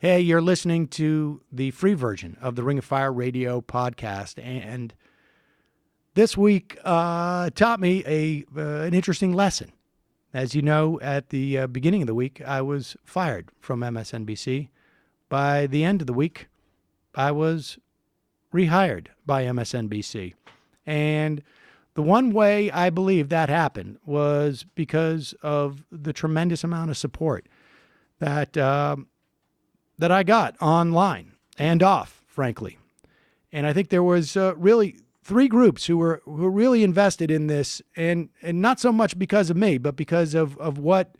Hey, you're listening to the free version of the Ring of Fire Radio podcast, and this week taught me an interesting lesson. As you know, at the beginning of the week, I was fired from MSNBC. By the end of the week, I was rehired by MSNBC. And the one way I believe that happened was because of the tremendous amount of support that I got online and off, frankly. And I think there was really three groups who were really invested in this, and not so much because of me, but because of what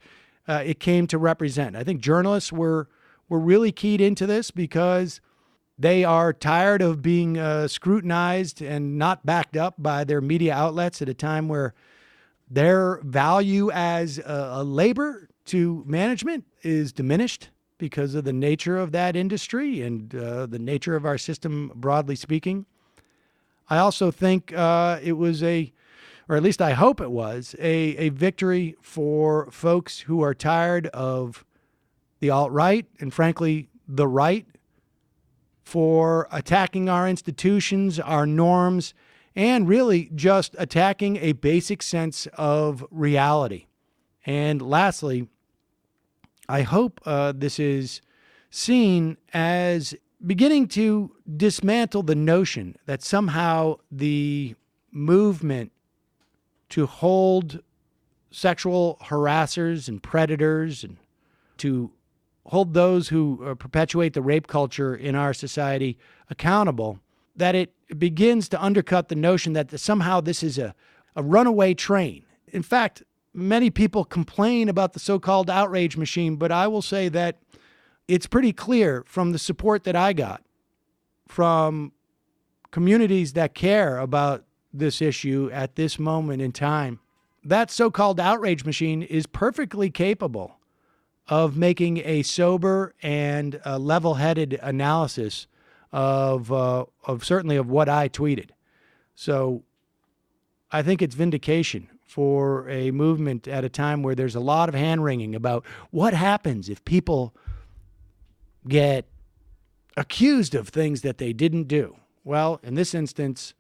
it came to represent. I think journalists were really keyed into this because they are tired of being scrutinized and not backed up by their media outlets at a time where their value as a labor to management is diminished because of the nature of that industry and the nature of our system, broadly speaking. I also think it was or at least I hope it was, a victory for folks who are tired of the alt-right and, frankly, the right for attacking our institutions, our norms, and really just attacking a basic sense of reality. And lastly, I hope this is seen as beginning to dismantle the notion that somehow the movement to hold sexual harassers and predators and to hold those who perpetuate the rape culture in our society accountable, that it begins to undercut the notion that somehow this is a runaway train. In fact, many people complain about the so-called outrage machine, but I will say that it's pretty clear from the support that I got from communities that care about this issue at this moment in time, that so-called outrage machine is perfectly capable of making a sober and level-headed analysis of certainly of what I tweeted. So I think it's vindication for a movement at a time where there's a lot of hand-wringing about what happens if people get accused of things that they didn't do. Well, in this instance,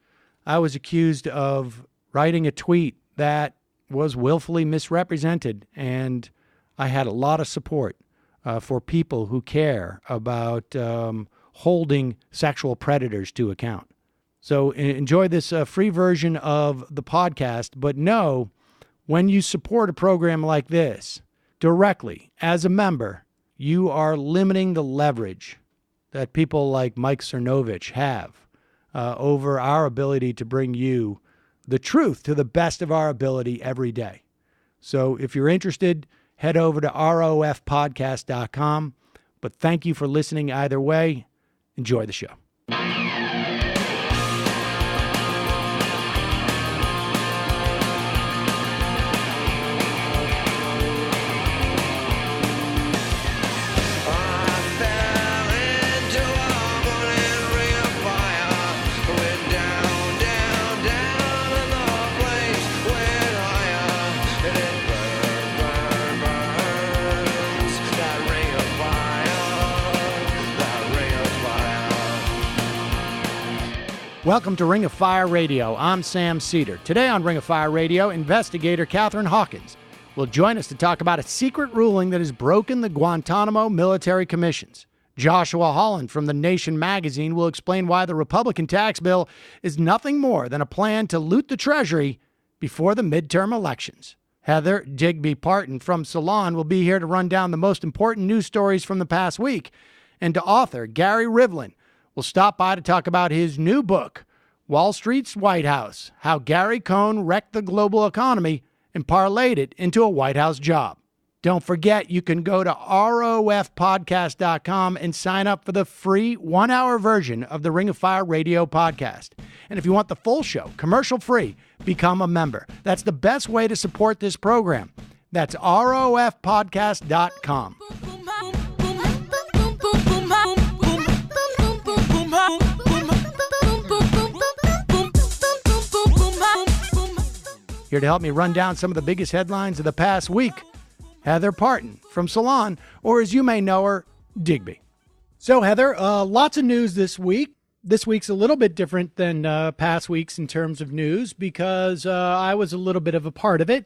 I was accused of writing a tweet that was willfully misrepresented, and I had a lot of support for people who care about holding sexual predators to account. So enjoy this free version of the podcast, but know when you support a program like this directly as a member, you are limiting the leverage that people like Mike Cernovich have over our ability to bring you the truth to the best of our ability every day. So if you're interested, head over to rofpodcast.com. But thank you for listening either way. Enjoy the show. Welcome to Ring of Fire Radio. I'm Sam Seder. Today on Ring of Fire Radio, investigator Catherine Hawkins will join us to talk about a secret ruling that has broken the Guantanamo military commissions. Joshua Holland from The Nation magazine will explain why the Republican tax bill is nothing more than a plan to loot the Treasury before the midterm elections. Heather Digby Parton from Salon will be here to run down the most important news stories from the past week. And to author Gary Rivlin will stop by to talk about his new book, Wall Street's Whitehouse, How Gary Cohn Wrecked the Global Economy and Parlayed It into a White House Job. Don't forget, you can go to rofpodcast.com and sign up for the free 1-hour version of the Ring of Fire Radio podcast. And if you want the full show, commercial-free, become a member. That's the best way to support this program. That's rofpodcast.com. Here to help me run down some of the biggest headlines of the past week, Heather Parton from Salon, or as you may know her, Digby. So, Heather, lots of news this week. This week's a little bit different than past weeks in terms of news because I was a little bit of a part of it.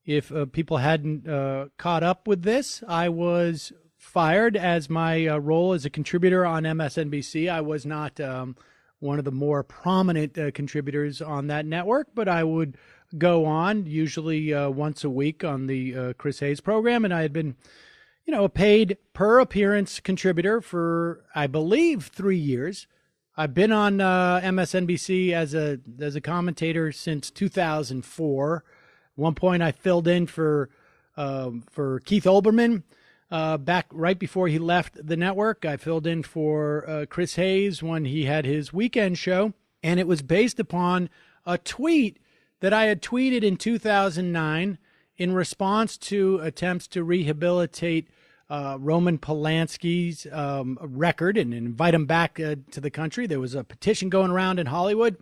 If people hadn't caught up with this, I was fired as my role as a contributor on MSNBC. I was not one of the more prominent contributors on that network, but I would go on usually once a week on the Chris Hayes program, and I had been a paid per appearance contributor for, I believe, 3 years. I've been on MSNBC as a commentator since 2004. At one point, I filled in for Keith Olbermann back right before he left the network. I filled in for Chris Hayes when he had his weekend show, and it was based upon a tweet that I had tweeted in 2009 in response to attempts to rehabilitate Roman Polanski's record and invite him back to the country. There was a petition going around in Hollywood,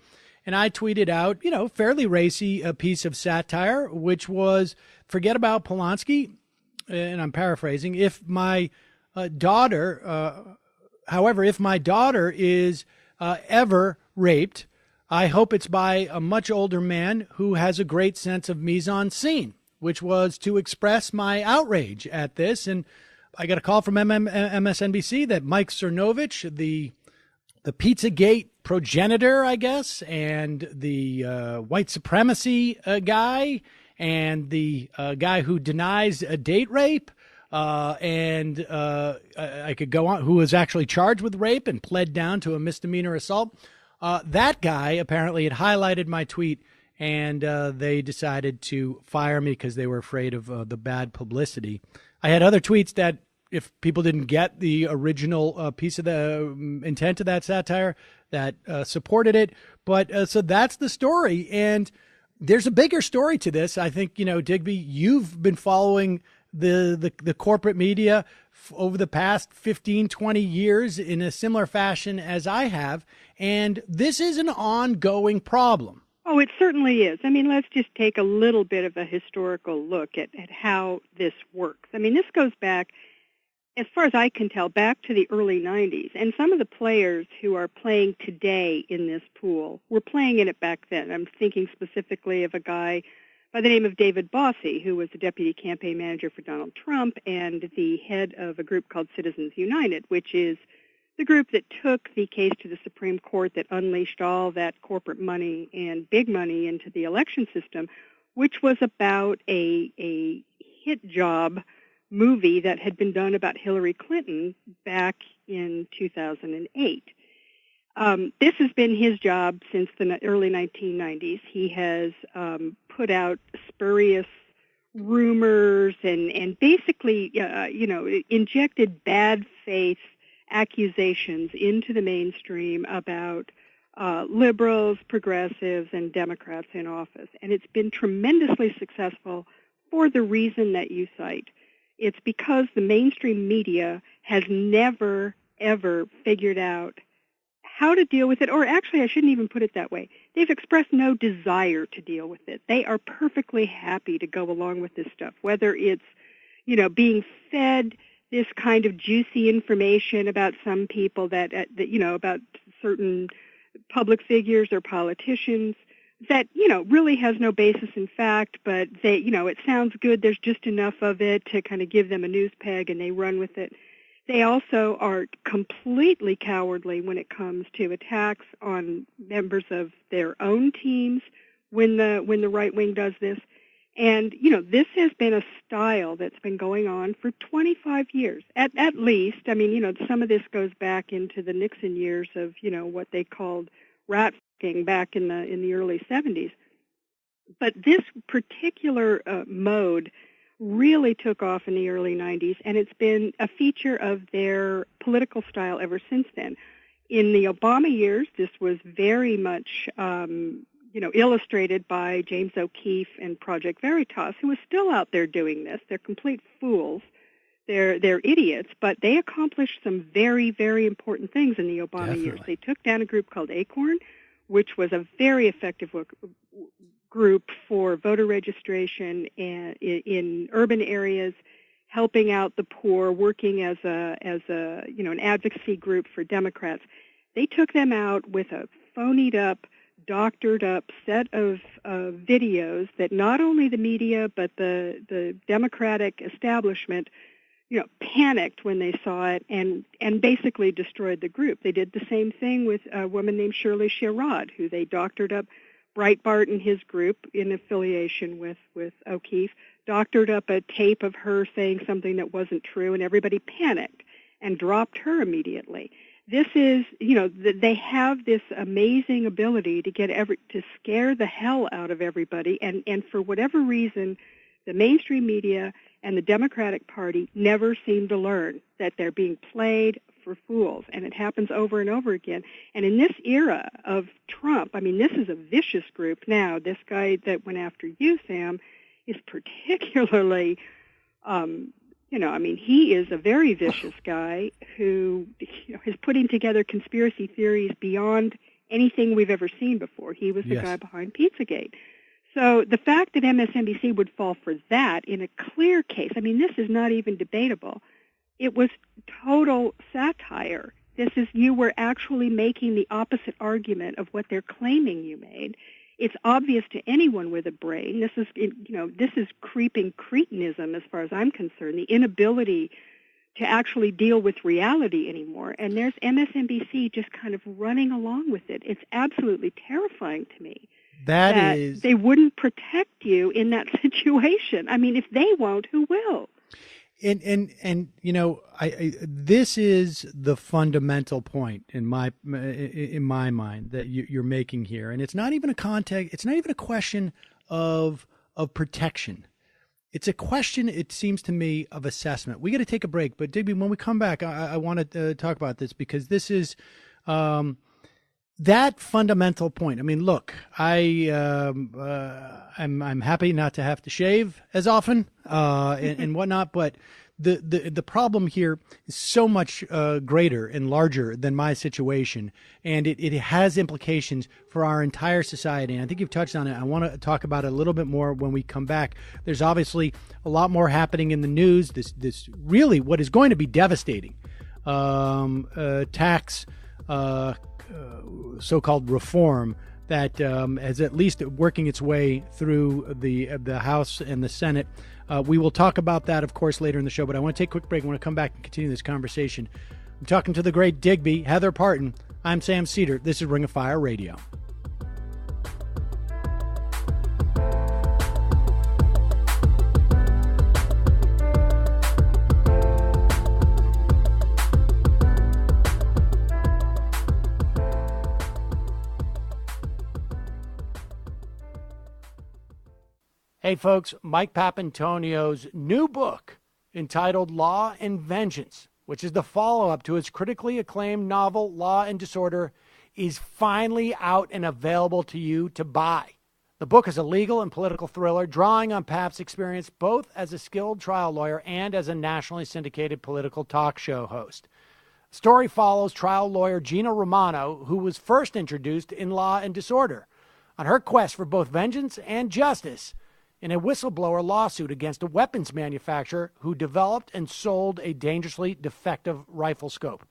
and I tweeted out, fairly racy a piece of satire, which was, forget about Polanski, and I'm paraphrasing, if my daughter is ever raped, I hope it's by a much older man who has a great sense of mise-en-scene, which was to express my outrage at this. And I got a call from MSNBC that Mike Cernovich, the Pizzagate progenitor, I guess, and the white supremacy guy, and the guy who denies a date rape, and I could go on, who was actually charged with rape and pled down to a misdemeanor assault. That guy apparently had highlighted my tweet, and they decided to fire me because they were afraid of the bad publicity. I had other tweets that, if people didn't get the original piece of the intent of that satire, that supported it. But so that's the story. And there's a bigger story to this. I think, Digby, you've been following the corporate media over the past 15, 20 years in a similar fashion as I have. And this is an ongoing problem. Oh, it certainly is. I mean, let's just take a little bit of a historical look at how this works. I mean, this goes back, as far as I can tell, back to the early 90s. And some of the players who are playing today in this pool were playing in it back then. I'm thinking specifically of a guy by the name of David Bossie, who was the deputy campaign manager for Donald Trump and the head of a group called Citizens United, which is the group that took the case to the Supreme Court that unleashed all that corporate money and big money into the election system, which was about a hit job movie that had been done about Hillary Clinton back in 2008. This has been his job since the early 1990s. He has put out spurious rumors and basically, injected bad faith accusations into the mainstream about liberals, progressives, and Democrats in office. And it's been tremendously successful for the reason that you cite. It's because the mainstream media has never, ever figured out how to deal with it, or actually I shouldn't even put it that way. They've expressed no desire to deal with it. They are perfectly happy to go along with this stuff, whether it's, being fed this kind of juicy information about some people that about certain public figures or politicians that, really has no basis in fact, but they, it sounds good. There's just enough of it to kind of give them a news peg and they run with it. They also are completely cowardly when it comes to attacks on members of their own teams when the right wing does this. And, this has been a style that's been going on for 25 years, at least. I mean, some of this goes back into the Nixon years of, what they called rat fucking back in the early 70s. But this particular mode really took off in the early 90s, and it's been a feature of their political style ever since then. In the Obama years, this was very much illustrated by James O'Keefe and Project Veritas, who is still out there doing this. They're complete fools. They're idiots, but they accomplished some very, very important things in the Obama years. They took down a group called Acorn, which was a very effective group for voter registration in urban areas. helping out the poor, working as a an advocacy group for Democrats. They took them out with a phonied up, doctored up set of videos that not only the media but the Democratic establishment panicked when they saw it and basically destroyed the group. They did the same thing with a woman named Shirley Sherrod, who they doctored up. Breitbart and his group, in affiliation with O'Keefe, doctored up a tape of her saying something that wasn't true, and everybody panicked and dropped her immediately. This is, they have this amazing ability to to scare the hell out of everybody, and for whatever reason, the mainstream media and the Democratic Party never seem to learn that they're being played for fools, and it happens over and over again. And in this era of Trump, this is a vicious group now. This guy that went after you, Sam, is particularly, he is a very vicious guy who is putting together conspiracy theories beyond anything we've ever seen before. He was the guy behind Pizzagate. So the fact that MSNBC would fall for that in a clear case, this is not even debatable. It was total satire. You were actually making the opposite argument of what they're claiming you made. It's obvious to anyone with a brain. This is creeping cretinism as far as I'm concerned, the inability to actually deal with reality anymore. And there's MSNBC just kind of running along with it. It's absolutely terrifying to me. That they wouldn't protect you in that situation. If they won't, who will? And this is the fundamental point in my mind that you're making here, and it's not even it's not even a question of protection. It's a question, it seems to me, of assessment. We got to take a break, but Digby, when we come back, I want to talk about this, because this is that fundamental point. Look, I'm happy not to have to shave as often and whatnot, but the problem here is so much greater and larger than my situation, and it has implications for our entire society. And I think you've touched on it. I want to talk about it a little bit more when we come back. There's obviously a lot more happening in the news. This really what is going to be devastating tax so-called reform that is at least working its way through the House and the Senate. We will talk about that, of course, later in the show, but I want to take a quick break. I want to come back and continue this conversation. I'm talking to the great Digby, Heather Parton. I'm Sam Seder. This is Ring of Fire Radio. Hey folks, Mike Papantonio's new book entitled Law and Vengeance, which is the follow-up to his critically acclaimed novel Law and Disorder, is finally out and available to you to buy. The book is a legal and political thriller drawing on Pap's experience both as a skilled trial lawyer and as a nationally syndicated political talk show host. The story follows trial lawyer Gina Romano, who was first introduced in Law and Disorder, on her quest for both vengeance and justice in a whistleblower lawsuit against a weapons manufacturer who developed and sold a dangerously defective rifle scope.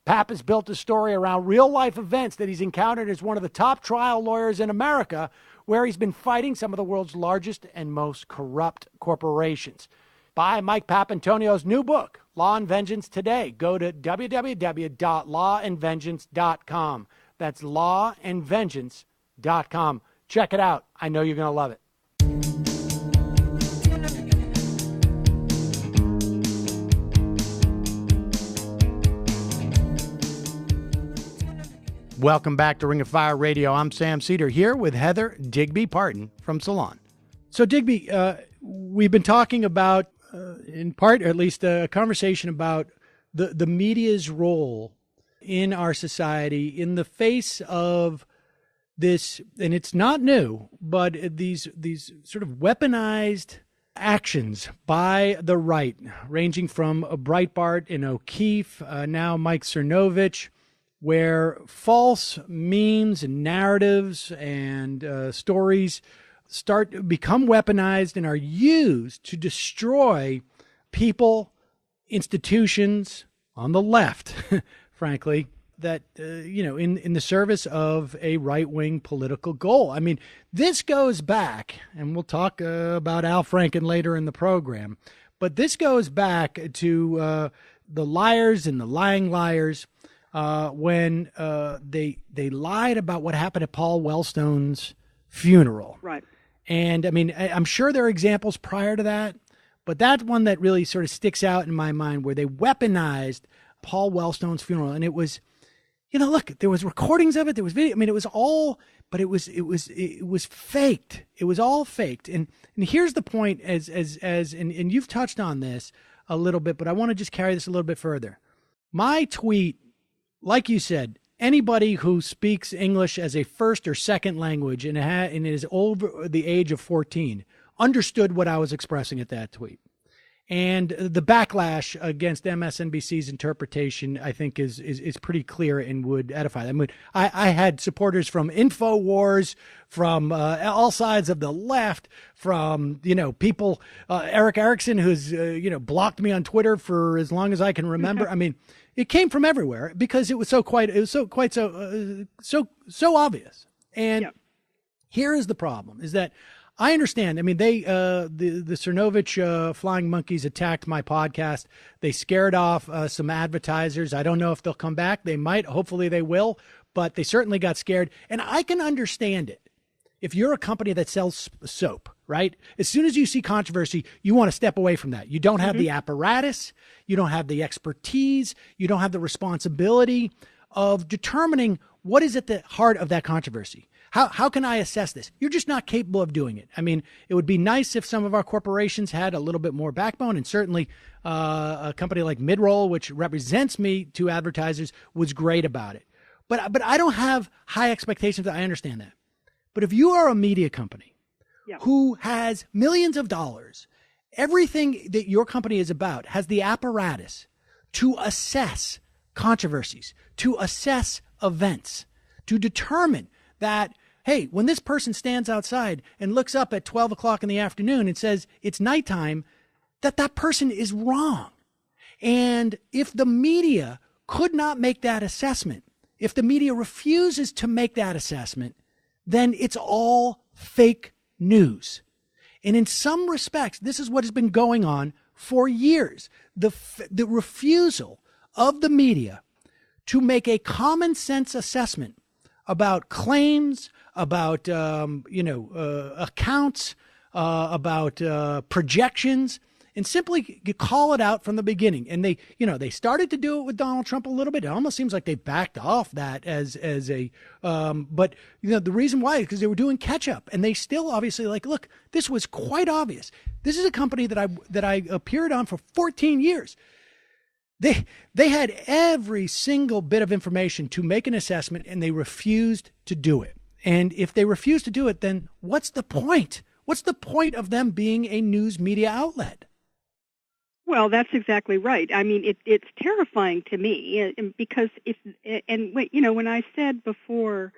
Pap has built a story around real-life events that he's encountered as one of the top trial lawyers in America, where he's been fighting some of the world's largest and most corrupt corporations. Buy Mike Papantonio's new book, Law and Vengeance, today. Go to www.lawandvengeance.com. That's lawandvengeance.com. Check it out. I know you're going to love it. Welcome back to Ring of Fire Radio. I'm Sam Seder here with Heather Digby Parton from Salon. So Digby, we've been talking about, in part, or at least a conversation about the media's role in our society in the face of this, and it's not new, but these sort of weaponized actions by the right, ranging from Breitbart and O'Keefe, now Mike Cernovich, where false memes and narratives and stories become weaponized and are used to destroy people, institutions on the left, frankly, that, in the service of a right-wing political goal. I mean, this goes back, and we'll talk about Al Franken later in the program, but this goes back to the liars and the lying liars when they lied about what happened at Paul Wellstone's funeral. Right. And, I mean, I'm sure there are examples prior to that, but that's one that really sort of sticks out in my mind, where they weaponized Paul Wellstone's funeral. And it was, look, there was recordings of it. There was video. I mean, it was all, but it was faked. It was all faked. And here's the point, and you've touched on this a little bit, but I want to just carry this a little bit further. My tweet, like you said, anybody who speaks English as a first or second language and is over the age of 14 understood what I was expressing at that tweet. And the backlash against MSNBC's interpretation, I think, is pretty clear and would edify. I mean, I had supporters from InfoWars, from all sides of the left, from people, Eric Erickson, who's blocked me on Twitter for as long as I can remember. I mean, it came from everywhere because it was so obvious. And here is the problem: is that I understand. I mean, the Cernovich flying monkeys attacked my podcast. They scared off some advertisers. I don't know if they'll come back. They might. Hopefully they will. But they certainly got scared. And I can understand it. If you're a company that sells soap, right? As soon as you see controversy, you want to step away from that. You don't have the apparatus. You don't have the expertise. You don't have the responsibility of determining what is at the heart of that controversy. How can I assess this? You're just not capable of doing it. I mean, it would be nice if some of our corporations had a little bit more backbone, and certainly a company like Midroll, which represents me to advertisers, was great about it. But I don't have high expectations. I understand that. But if you are a media company who has millions of dollars, everything that your company is about has the apparatus to assess controversies, to assess events, to determine that, hey, when this person stands outside and looks up at 12 o'clock in the afternoon and says it's nighttime, that person is wrong. And if the media could not make that assessment, if the media refuses to make that assessment, then it's all fake news. And in some respects, this is what has been going on for years. The refusal of the media to make a common sense assessment about claims, about accounts, about projections, and simply call it out from the beginning. And they started to do it with Donald Trump a little bit. It almost seems like they backed off that but the reason why is because they were doing catch up, and they still obviously look, this was quite obvious. This is a company that I appeared on for 14 years. They had every single bit of information to make an assessment, and they refused to do it. And if they refuse to do it, then what's the point? What's the point of them being a news media outlet? Well, that's exactly right. I mean, it's terrifying to me because when I said before,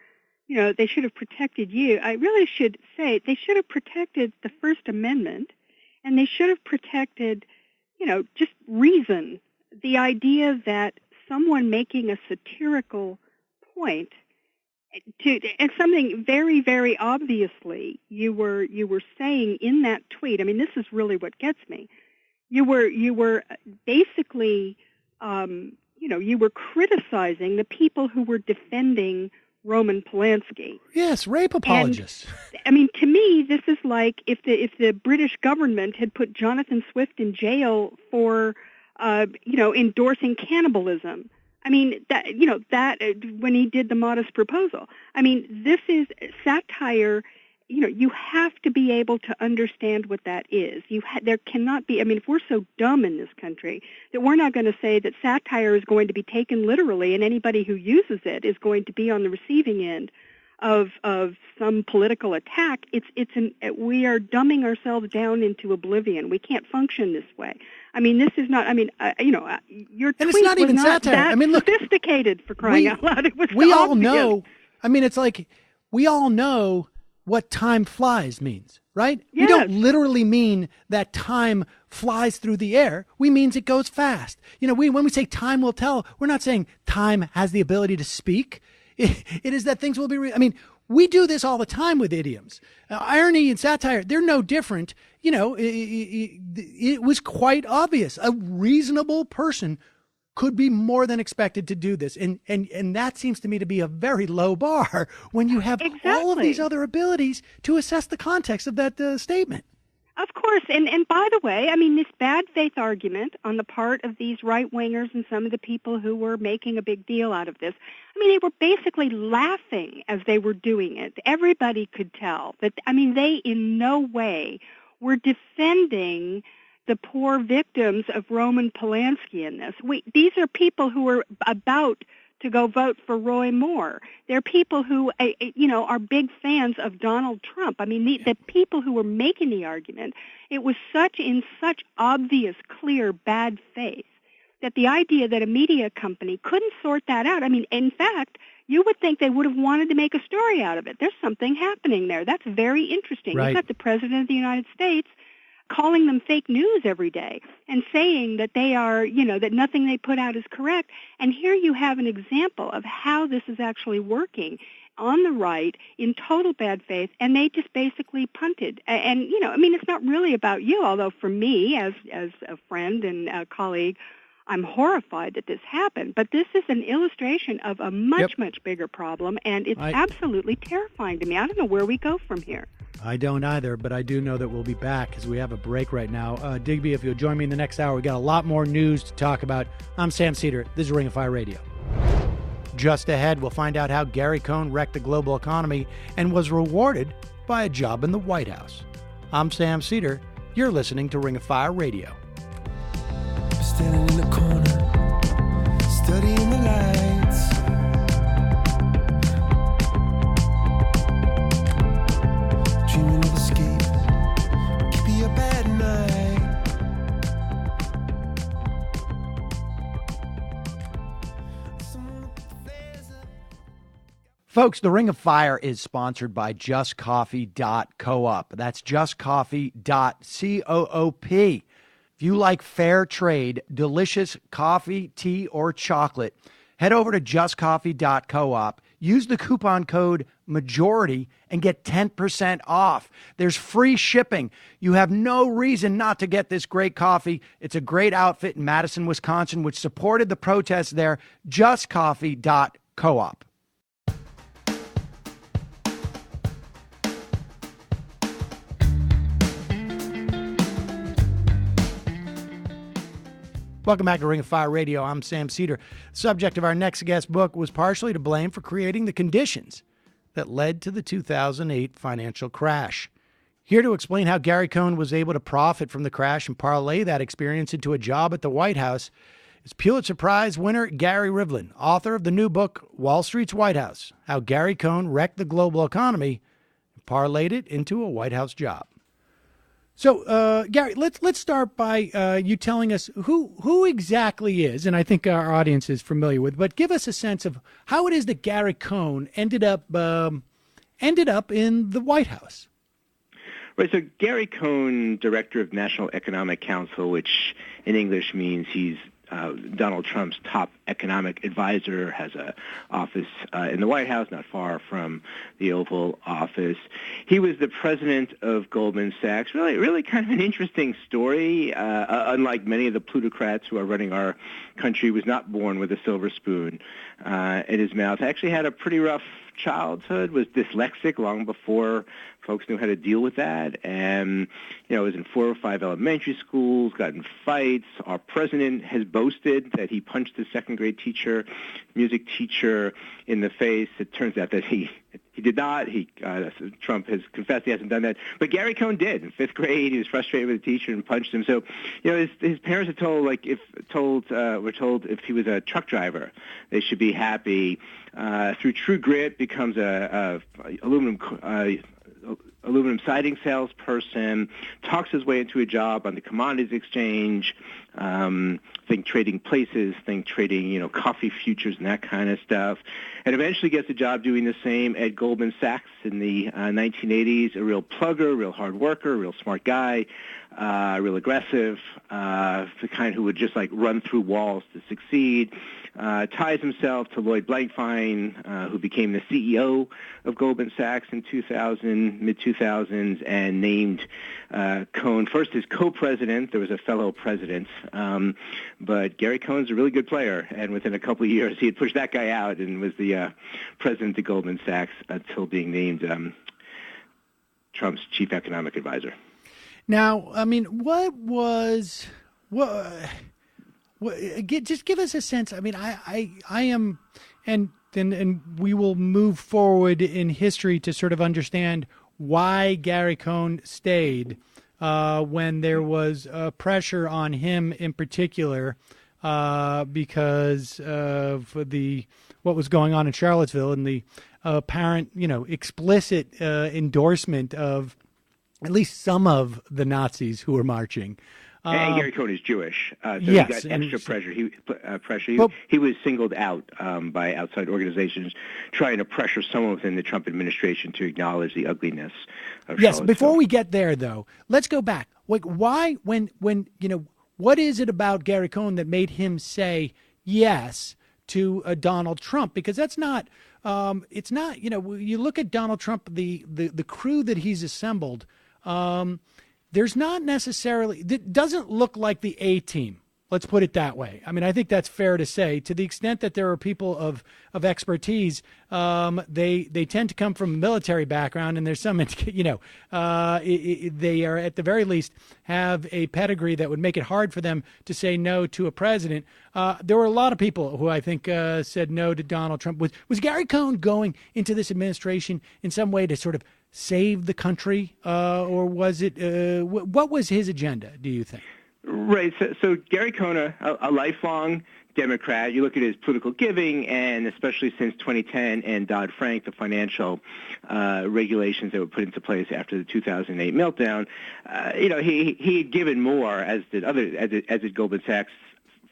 they should have protected you, I really should say they should have protected the First Amendment, and they should have protected, just reason. The idea that someone making a satirical point and something very, very obviously you were saying in that tweet. I mean, this is really what gets me. You were basically, you were criticizing the people who were defending Roman Polanski. Yes, rape apologists. And, I mean, to me, this is like if the British government had put Jonathan Swift in jail for endorsing cannibalism. I mean, that when he did the Modest Proposal. I mean, this is satire. You have to be able to understand what that is. There cannot be, I mean, if we're so dumb in this country that we're not going to say that satire is going to be taken literally and anybody who uses it is going to be on the receiving end of some political attack, we are dumbing ourselves down into oblivion. We can't function this way. I mean, this is not. I mean, your tweet it's not was even not satire. that I mean, look, sophisticated for crying out loud. It was we so all obvious. know. I mean, it's like we all know what time flies means, right? Yes. We don't literally mean that time flies through the air, we means it goes fast. When we say time will tell, we're not saying time has the ability to speak. It is that things will be. We do this all the time with idioms. Irony and satire, they're no different. It was quite obvious. A reasonable person could be more than expected to do this. And that seems to me to be a very low bar when you have all of these other abilities to assess the context of that statement. Of course. And by the way, this bad faith argument on the part of these right-wingers and some of the people who were making a big deal out of this, they were basically laughing as they were doing it. Everybody could tell that, they in no way were defending the poor victims of Roman Polanski in this. These are people who are about to go vote for Roy Moore. They're people who, are big fans of Donald Trump. The people who were making the argument, it was in such obvious, clear bad faith that the idea that a media company couldn't sort that out. In fact, you would think they would have wanted to make a story out of it. There's something happening there. That's very interesting. Right. You've got the President of the United States calling them fake news every day and saying that they are, that nothing they put out is correct. And here you have an example of how this is actually working on the right in total bad faith, and they just basically punted. And, it's not really about you, although for me, as a friend and a colleague, I'm horrified that this happened. But this is an illustration of a much bigger problem, and it's absolutely terrifying to me. I don't know where we go from here. I don't either, but I do know that we'll be back as we have a break right now. Digby, if you'll join me in the next hour, we got a lot more news to talk about. I'm Sam Seder. This is Ring of Fire Radio. Just ahead, we'll find out how Gary Cohn wrecked the global economy and was rewarded by a job in the White House. I'm Sam Seder. You're listening to Ring of Fire Radio. Standing in the corner, studying the lights. Dreaming of escape, could be a bad night. Folks, the Ring of Fire is sponsored by JustCoffee.coop. That's JustCoffee.coop. If you like fair trade, delicious coffee, tea, or chocolate, head over to JustCoffee.coop. Use the coupon code MAJORITY and get 10% off. There's free shipping. You have no reason not to get this great coffee. It's a great outfit in Madison, Wisconsin, which supported the protests there. JustCoffee.coop. Welcome back to Ring of Fire Radio. I'm Sam Seder. The subject of our next guest book was partially to blame for creating the conditions that led to the 2008 financial crash. Here to explain how Gary Cohn was able to profit from the crash and parlay that experience into a job at the White House is Pulitzer Prize winner Gary Rivlin, author of the new book, Wall Street's White House, How Gary Cohn Wrecked the Global Economy and Parlayed It into a White House Job. So, Gary, let's start by you telling us who exactly is, and I think our audience is familiar with, but give us a sense of how it is that Gary Cohn ended up in the White House. Right. So Gary Cohn, director of National Economic Council, which in English means he's Donald Trump's top economic advisor, has an office in the White House, not far from the Oval Office. He was the president of Goldman Sachs. Really kind of an interesting story. Unlike many of the plutocrats who are running our country, was not born with a silver spoon in his mouth. Actually had a pretty rough childhood, was dyslexic long before folks knew how to deal with that, and was in 4 or 5 elementary schools, got in fights. Our president has boasted that he punched his second-grade teacher, music teacher, in the face. It turns out that he did not. Trump has confessed he hasn't done that, but Gary Cohn did. In 5th grade, he was frustrated with the teacher and punched him. So, his parents are told, were told if he was a truck driver, they should be happy. Through true grit, becomes a aluminum siding salesperson, talks his way into a job on the commodities exchange, think trading places, think trading, coffee futures and that kind of stuff, and eventually gets a job doing the same at Goldman Sachs in the 1980s, a real plugger, real hard worker, real smart guy, real aggressive, the kind who would just like run through walls to succeed. Ties himself to Lloyd Blankfein, who became the CEO of Goldman Sachs in mid-2000s, and named Cohn first as co-president. There was a fellow president, but Gary Cohn's a really good player, and within a couple of years, he had pushed that guy out and was the president of Goldman Sachs until being named Trump's chief economic advisor. Now, I mean, just give us a sense. I mean, I am, and we will move forward in history to sort of understand why Gary Cohn stayed when there was pressure on him in particular because of what was going on in Charlottesville and the apparent, explicit endorsement of at least some of the Nazis who were marching. And Gary Cohn is Jewish, so yes, he got extra pressure. He was singled out by outside organizations trying to pressure someone within the Trump administration to acknowledge the ugliness of Yes, Charlottesville. before we get there, though, let's go back. Like, why, what is it about Gary Cohn that made him say yes to Donald Trump? Because that's not, it's not, you look at Donald Trump, the crew that he's assembled, there's not necessarily, it doesn't look like the A-team. Let's put it that way. I mean, I think that's fair to say. To the extent that there are people of expertise, they tend to come from a military background, and there's some, they are at the very least have a pedigree that would make it hard for them to say no to a president. There were a lot of people who I think said no to Donald Trump. Was Gary Cohn going into this administration in some way to sort of save the country, or was it? What was his agenda, do you think? Right. So Gary Cohn, a lifelong Democrat. You look at his political giving, and especially since 2010 and Dodd-Frank, the financial regulations that were put into place after the 2008 meltdown. He had given more, as did Goldman Sachs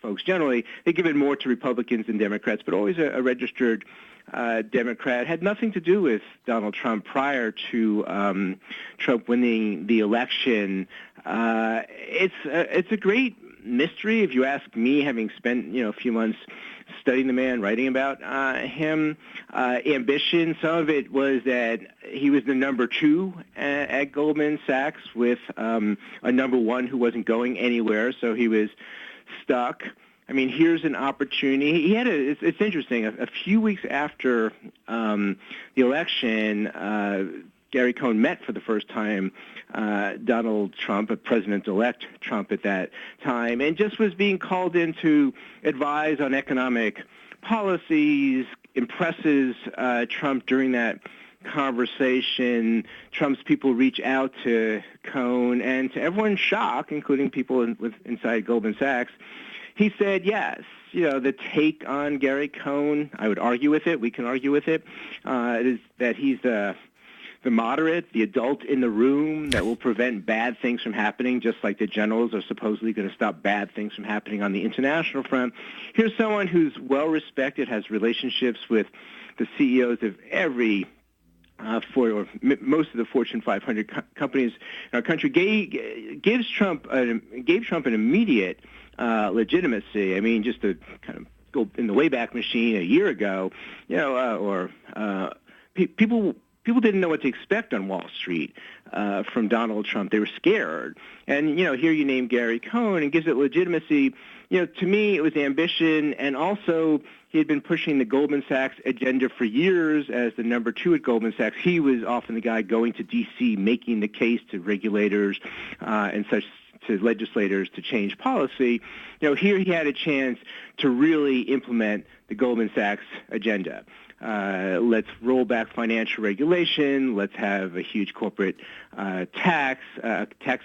folks generally. They'd given more to Republicans than Democrats, but always a registered Democrat. Had nothing to do with Donald Trump prior to Trump winning the election. It's a great mystery, if you ask me, having spent a few months studying the man, writing about him. Ambition, some of it was that he was the number two at Goldman Sachs with a number one who wasn't going anywhere, so he was stuck. I mean, here's an opportunity. He had it's interesting. A few weeks after the election, Gary Cohn met for the first time Donald Trump, President-elect Trump at that time, and just was being called in to advise on economic policies, impresses Trump during that conversation. Trump's people reach out to Cohn, and to everyone's shock, including people inside Goldman Sachs, he said yes. The take on Gary Cohn, I would argue with it. We can argue with it. Is that he's the moderate, the adult in the room that will prevent bad things from happening, just like the generals are supposedly going to stop bad things from happening on the international front. Here's someone who's well-respected, has relationships with the CEOs of every most of the Fortune 500 companies in our country, gave Trump an immediate legitimacy. I mean, just to kind of go in the Wayback Machine a year ago, people didn't know what to expect on Wall Street from Donald Trump. They were scared. And, here you name Gary Cohn and gives it legitimacy. To me, it was ambition, and also he had been pushing the Goldman Sachs agenda for years as the number two at Goldman Sachs. He was often the guy going to D.C., making the case to regulators and such, to legislators to change policy. Here he had a chance to really implement the Goldman Sachs agenda. Let's roll back financial regulation. Let's have a huge corporate tax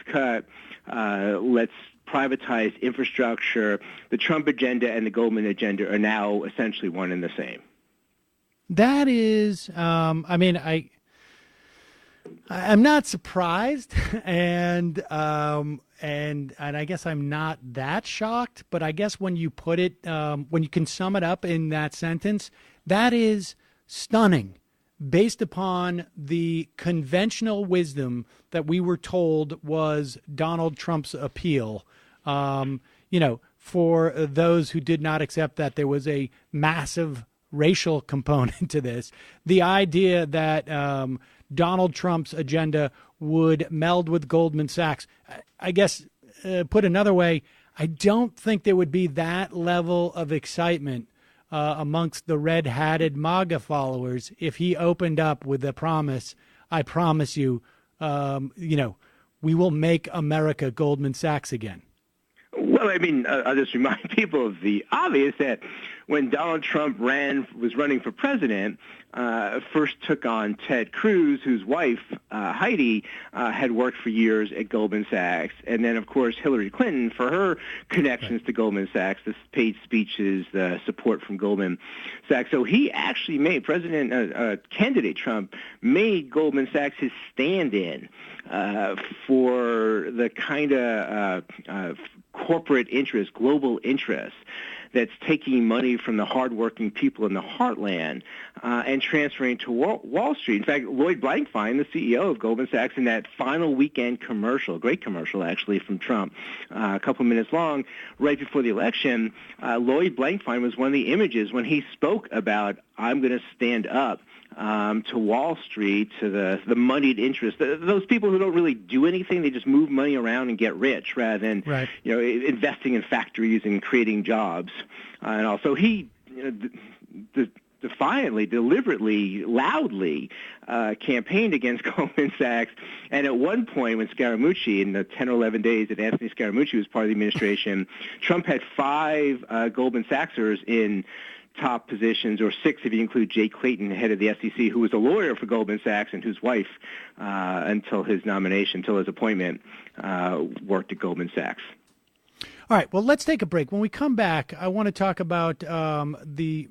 cut. Let's privatize infrastructure. The Trump agenda and the Goldman agenda are now essentially one and the same. That is, I'm not surprised, and I guess I'm not that shocked. But I guess when you put it, when you can sum it up in that sentence, that is stunning. based upon the conventional wisdom that we were told was Donald Trump's appeal. For those who did not accept that there was a massive racial component to this, the idea that Donald Trump's agenda would meld with Goldman Sachs. I guess, put another way, I don't think there would be that level of excitement amongst the red-hatted MAGA followers if he opened up with the promise, I promise you, we will make America Goldman Sachs again. Well, I mean, I'll just remind people of the obvious that when Donald Trump was running for president, first took on Ted Cruz, whose wife, Heidi, had worked for years at Goldman Sachs. And then, of course, Hillary Clinton, for her connections to Goldman Sachs, the paid speeches, the support from Goldman Sachs. So he actually candidate Trump made Goldman Sachs his stand-in for the kind of corporate interest, global interest, that's taking money from the hardworking people in the heartland and transferring to Wall Street. In fact, Lloyd Blankfein, the CEO of Goldman Sachs, in that final weekend commercial, great commercial actually from Trump, a couple minutes long, right before the election, Lloyd Blankfein was one of the images when he spoke about, I'm going to stand up to Wall Street, to the moneyed interest, those people who don't really do anything, they just move money around and get rich rather than investing in factories and creating jobs. And also he defiantly, deliberately, loudly campaigned against Goldman Sachs. And at one point when Scaramucci, in the 10 or 11 days that Anthony Scaramucci was part of the administration, Trump had 5 Goldman Sachsers in top positions, or 6 if you include Jay Clayton, head of the SEC, who was a lawyer for Goldman Sachs and whose wife, until his appointment, worked at Goldman Sachs. All right. Well, let's take a break. When we come back, I want to talk about the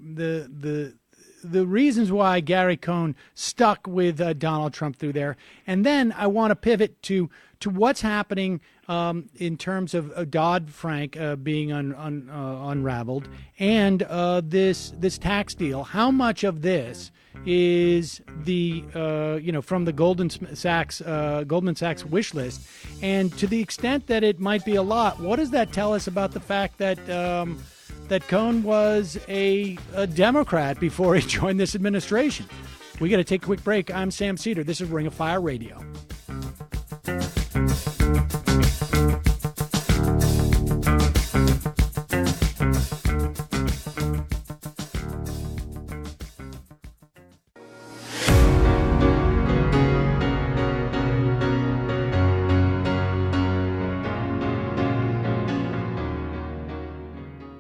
reasons why Gary Cohn stuck with Donald Trump through there, and then I want to pivot to what's happening in terms of Dodd-Frank being unraveled, and this tax deal. How much of this is the from the Goldman Sachs wish list, and to the extent that it might be a lot, what does that tell us about the fact that that Cohn was a Democrat before he joined this administration? We got to take a quick break. I'm Sam Seder. This is Ring of Fire Radio.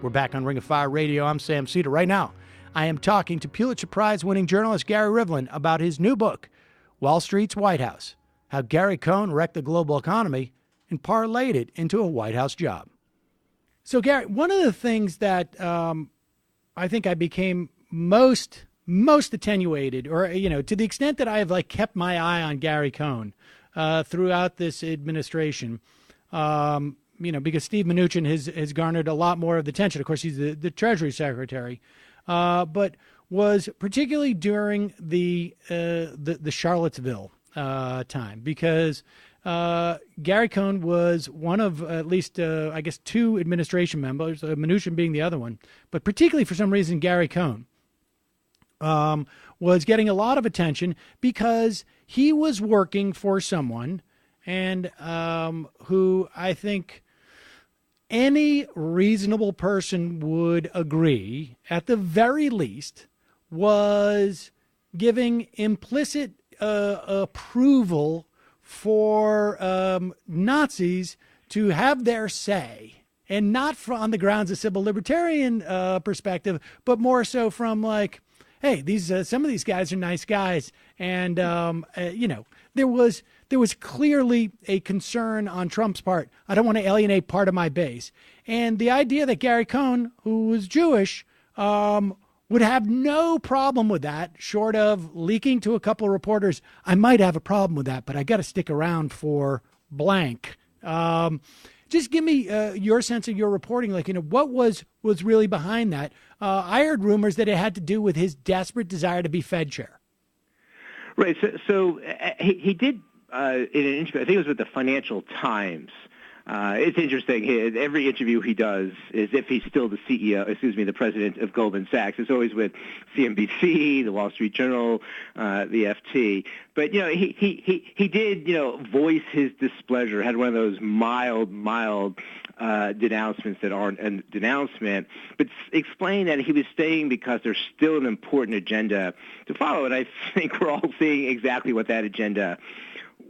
We're back on Ring of Fire Radio. I'm Sam Seder. Right now, I am talking to Pulitzer Prize-winning journalist Gary Rivlin about his new book, Wall Street's Whitehouse, How Gary Cohn Wrecked the Global Economy and Parlayed It into a White House Job. So, Gary, one of the things that I think I became most attenuated, or, to the extent that I have kept my eye on Gary Cohn throughout this administration, because Steve Mnuchin has garnered a lot more of the attention. Of course, he's the Treasury Secretary, but was particularly during the Charlottesville time, because Gary Cohn was one of at least, 2 administration members, Mnuchin being the other one, but particularly for some reason, Gary Cohn was getting a lot of attention because he was working for someone and who I think any reasonable person would agree, at the very least, was giving implicit approval for Nazis to have their say, and not on the grounds of civil libertarian perspective, but more so from hey, these some of these guys are nice guys, and there was clearly a concern on Trump's part. I don't want to alienate part of my base, and the idea that Gary Cohn, who was Jewish, would have no problem with that, short of leaking to a couple of reporters, I might have a problem with that, but I got to stick around for blank. Just give me your sense of your reporting, what was really behind that. I heard rumors that it had to do with his desperate desire to be Fed chair. Right. So he did in an interview, I think it was with the Financial Times. It's interesting. Every interview he does is if he's still the the president of Goldman Sachs. It's always with CNBC, the Wall Street Journal, the FT. But he did voice his displeasure. Had one of those mild denouncements that aren't a denouncement, but explained that he was staying because there's still an important agenda to follow. And I think we're all seeing exactly what that agenda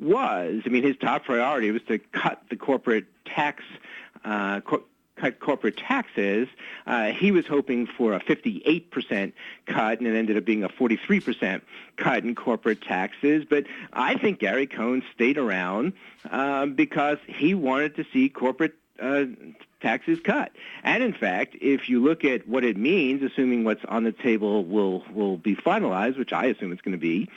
was. I mean, his top priority was to cut the corporate tax, cut corporate taxes. He was hoping for a 58% cut, and it ended up being a 43% cut in corporate taxes. But I think Gary Cohn stayed around because he wanted to see corporate taxes cut. And in fact, if you look at what it means, assuming what's on the table will be finalized, which I assume it's going to be,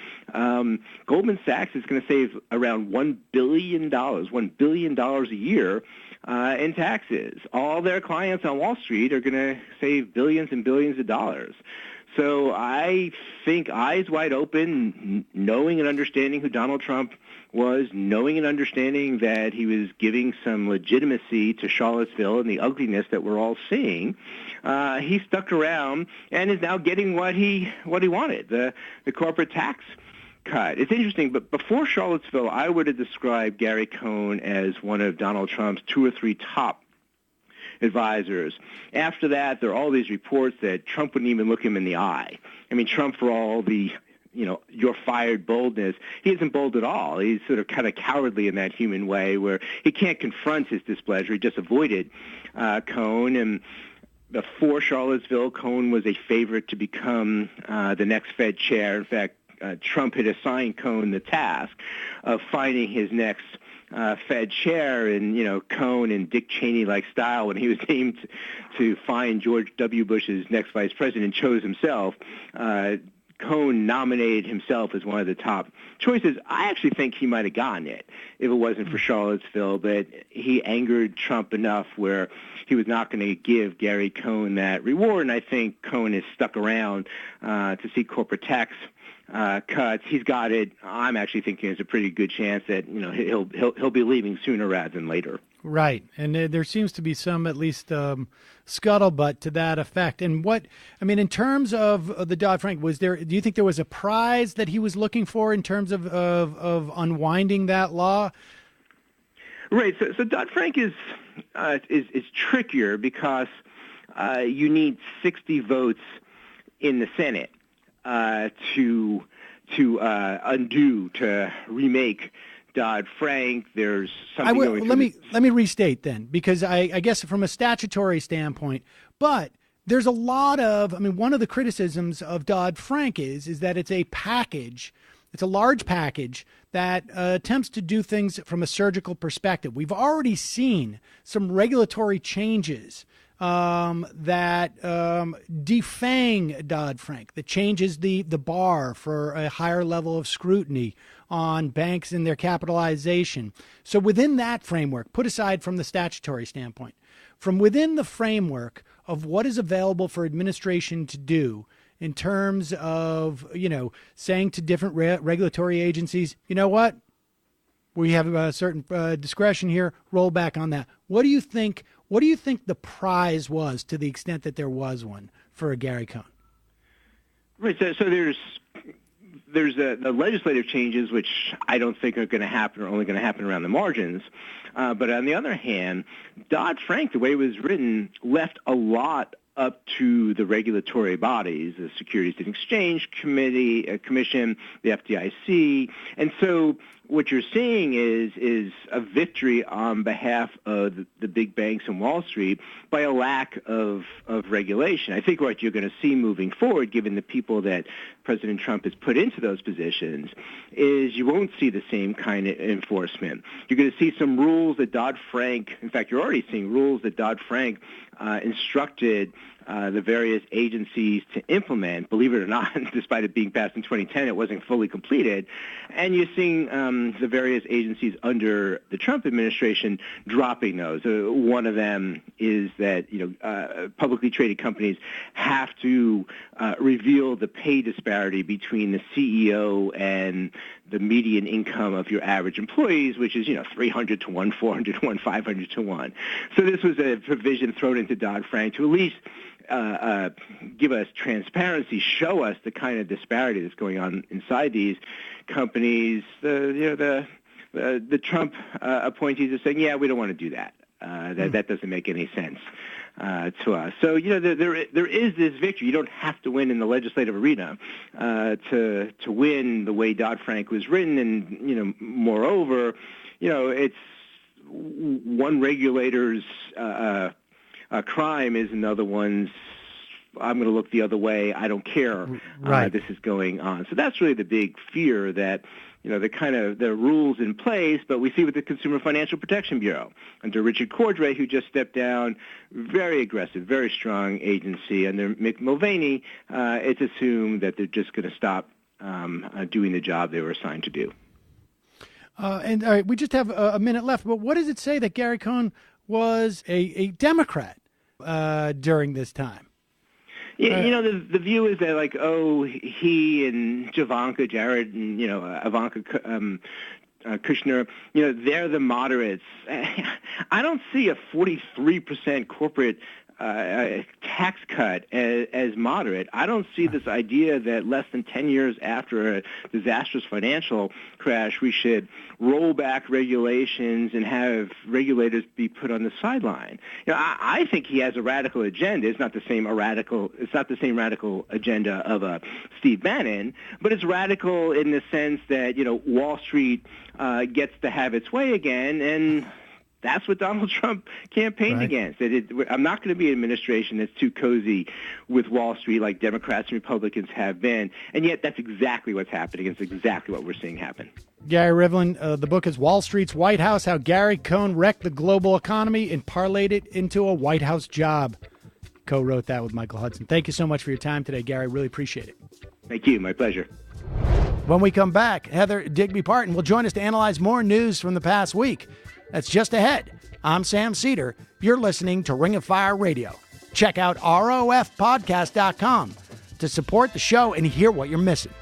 Goldman Sachs is going to save around $1 billion a year in taxes. All their clients on Wall Street are going to save billions and billions of dollars. So I think eyes wide open, knowing and understanding who Donald Trump was, knowing and understanding that he was giving some legitimacy to Charlottesville and the ugliness that we're all seeing, he stuck around and is now getting what he wanted, the corporate tax cut. It's interesting, but before Charlottesville, I would have described Gary Cohn as one of Donald Trump's 2 or 3 top advisors. After that, there are all these reports that Trump wouldn't even look him in the eye. I mean, Trump, for all the you're fired boldness, he isn't bold at all. He's sort of kind of cowardly in that human way where he can't confront his displeasure. He just avoided Cohn. And before Charlottesville, Cohn was a favorite to become the next Fed chair. In fact, Trump had assigned Cohn the task of finding his next Fed chair, and Cohn in Dick Cheney-like style, when he was named to find George W. Bush's next vice president, chose himself. Cohn nominated himself as one of the top choices. I actually think he might have gotten it if it wasn't for Charlottesville, but he angered Trump enough where he was not going to give Gary Cohn that reward, and I think Cohn is stuck around to see corporate tax cuts. He's got it. I'm actually thinking there's a pretty good chance that he'll be leaving sooner rather than later. Right, and there seems to be some, at least, scuttlebutt to that effect. And in terms of the Dodd-Frank, do you think there was a prize that he was looking for in terms of unwinding that law? Right. So Dodd-Frank is trickier because you need 60 votes in the Senate to remake Dodd-Frank. There's something let me restate then, because I guess from a statutory standpoint, but there's a lot of, one of the criticisms of Dodd-Frank is that it's a package. It's a large package that attempts to do things from a surgical perspective. We've already seen some regulatory changes that defang Dodd-Frank, that changes the bar for a higher level of scrutiny on banks and their capitalization. So within that framework, put aside from the statutory standpoint, from within the framework of what is available for administration to do in terms of, saying to different regulatory agencies, you know what, we have a certain discretion here, roll back on that. What do you think the prize was, to the extent that there was one, for a Gary Cohn? Right. So there's the legislative changes, which I don't think are going to happen, or only going to happen around the margins. But on the other hand, Dodd-Frank, the way it was written, left a lot up to the regulatory bodies, the Securities and Exchange Commission, the FDIC. And so what you're seeing is a victory on behalf of the big banks in Wall Street by a lack of regulation. I think what you're going to see moving forward, given the people that President Trump has put into those positions, is you won't see the same kind of enforcement. You're going to see some rules that Dodd-Frank, in fact, you're already seeing rules that Dodd-Frank instructed the various agencies to implement. Believe it or not, despite it being passed in 2010, it wasn't fully completed. And you're seeing the various agencies under the Trump administration dropping those. One of them is that publicly traded companies have to reveal the pay disparity between the CEO and the median income of your average employees, which is 300 to 1, 400 to 1, 500 to 1. So this was a provision thrown into Dodd-Frank to at least give us transparency, show us the kind of disparity that's going on inside these companies. The Trump appointees are saying, yeah, we don't want to do that. That doesn't make any sense to us. So there is this victory. You don't have to win in the legislative arena to win the way Dodd-Frank was written, and moreover, it's one regulator's crime is another one's. I'm going to look the other way. I don't care. Right. This is going on. So that's really the big fear, that the rules in place, but we see with the Consumer Financial Protection Bureau under Richard Cordray, who just stepped down, very aggressive, very strong agency. Under Mick Mulvaney, it's assumed that they're just going to stop doing the job they were assigned to do. And all right, we just have a minute left, but what does it say that Gary Cohn was a Democrat during this time? Yeah, the view is that he and Javanka, Jared, and Ivanka Kushner, they're the moderates. I don't see a 43% corporate tax cut as moderate. I don't see this idea that less than 10 years after a disastrous financial crash, we should roll back regulations and have regulators be put on the sideline. I think he has a radical agenda. It's not the same radical agenda of Steve Bannon, but it's radical in the sense that Wall Street gets to have its way again, and that's what Donald Trump campaigned against. I'm not going to be an administration that's too cozy with Wall Street like Democrats and Republicans have been. And yet that's exactly what's happening. It's exactly what we're seeing happen. Gary Rivlin, the book is Wall Street's Whitehouse, How Gary Cohn Wrecked the Global Economy and Parlayed It into a White House Job. Co-wrote that with Michael Hudson. Thank you so much for your time today, Gary. Really appreciate it. Thank you. My pleasure. When we come back, Heather Digby Parton will join us to analyze more news from the past week. That's just ahead. I'm Sam Seder. You're listening to Ring of Fire Radio. Check out rofpodcast.com to support the show and hear what you're missing.